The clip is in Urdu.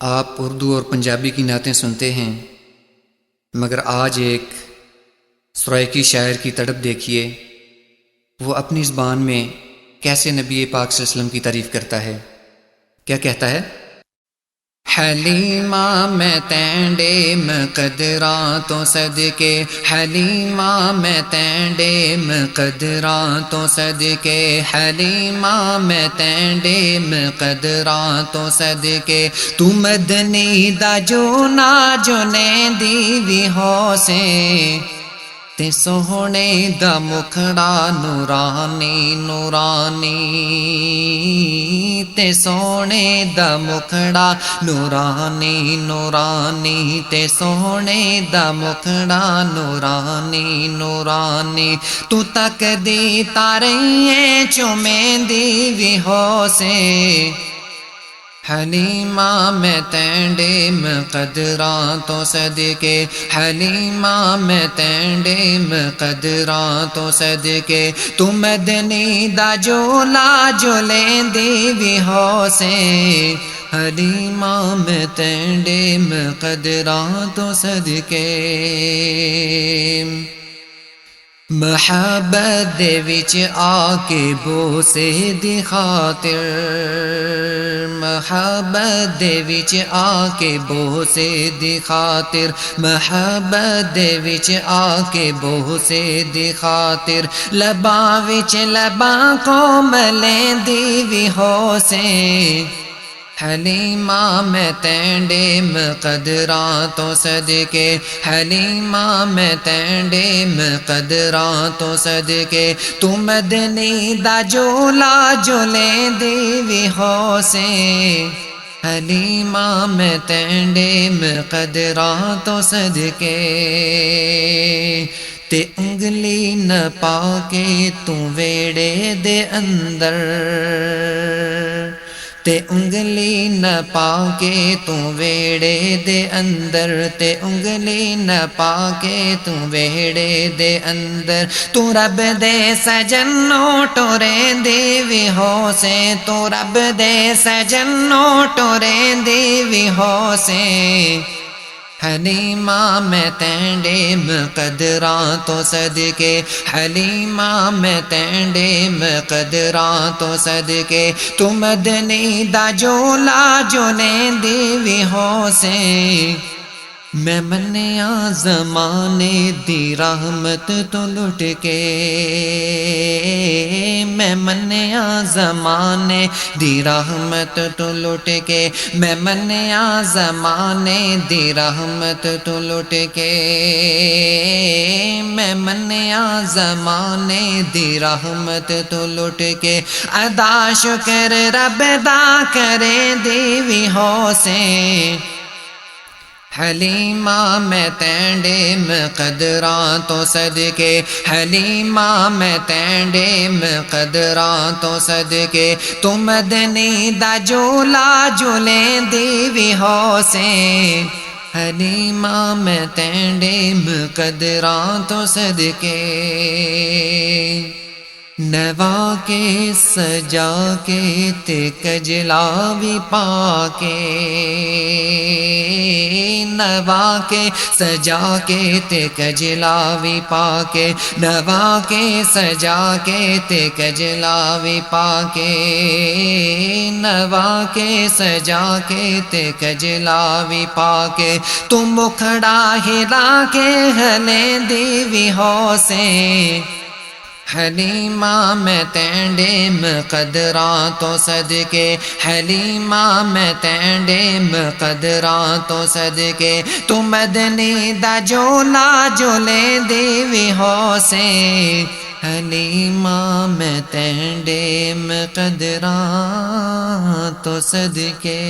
آپ اردو اور پنجابی کی نعتیں سنتے ہیں، مگر آج ایک سرائیکی شاعر کی تڑپ دیکھیے، وہ اپنی زبان میں کیسے نبی پاک صلی اللہ علیہ وسلم کی تعریف کرتا ہے۔ کیا کہتا ہے؟ حلیمہ میں تینڈے مقدراں تو صدقے، حلیمہ میں تینڈے مقدراں تو صدقے، حلیمہ میں تینڈے مقدراں تو صدقے، تو مدنی دا جو نا جو نیندی وی ہو سے، تے سوہنے دا مکھڑا نورانی نورانی، تے سوہنے دا مکھڑا نورانی نورانی، تے سوہنے دا مکھڑا نورانی نورانی، تو تک دی تاریں چومیندی وی ہو سے، حلیمہ میں تینڈے مقدراں تو صدقے، حلیمہ میں تینڈے مقدراں تو صدقے، تو مدنی دا جولا جو لیندی وی ہو سے، حلیمہ میں تینڈے مقدراں تو صدقے۔ محبت دے وچ آ کے بوسے دی خاطر، محبت دے وچ آ کے بوسے دی خاطر، محبت دے وچ آ کے بوسے دی خاطر، لباں وچ لباں کو ملیندی وی ہو سے، حلیمہ میں تینڈے مقدراں تو صدقے، حلیمہ میں تینڈے مقدراں تو صدقے، تو مدنی دا جولا جو لیندی وی ہو سے، حلیمہ میں تینڈے مقدراں تو صدقے، تے انگلی نہ پا کے تو ویڑے دے اندر، تے انگلی نہ پا کے تو ویڑے دے اندر، تے انگلی نہ پا کے تو ویڑے دے اندر، تو رب دے سجنوں ٹوریندی وی ہو سے، تو رب دے سجنوں ٹوریندی وی ہو سے، حلیمہ میں تینڈے مقدراں تو صدقے، حلیمہ میں تینڈے مقدراں تو صدقے، تو مدنی دا جولا جو لیندی وی ہو سے، میں منیا زمانے دی رحمت تو لٹ کے، میں منیا زمانے دی رحمت تو لٹ کے، میں منیا زمانے دی رحمت تو لٹ کے، میں منیا زمانے دی رحمت تو لٹ کے، ادا شکر رب دا کریں دی وی ہو سے، حلیمہ میں تینڈے مقدراں تو صدقے، حلیمہ میں تینڈے مقدراں تو صدقے، تو مدنی دا جولا جو لیندی وی ہو سے، حلیمہ میں تینڈے مقدراں تو صدقے، نوا کے سجا کے تے کجلا بھی پا کے، نوا کے سجا کے تے کجلا بھی پا کے، نوا کے سجا کے تے کجلا بھی پا کے، نوا کے سجا کے تے کجلا بھی پا کے، تو مکھڑا ہلا کے ہلیندی وی ہو سے، حلیمہ میں تینڈے مقدراں تو صدقے، حلیمہ میں تینڈے مقدراں تو صدقے، تو مدنی دا جولا جو لیندی وی ہو سے، حلیمہ میں تینڈے مقدراں تو صدقے۔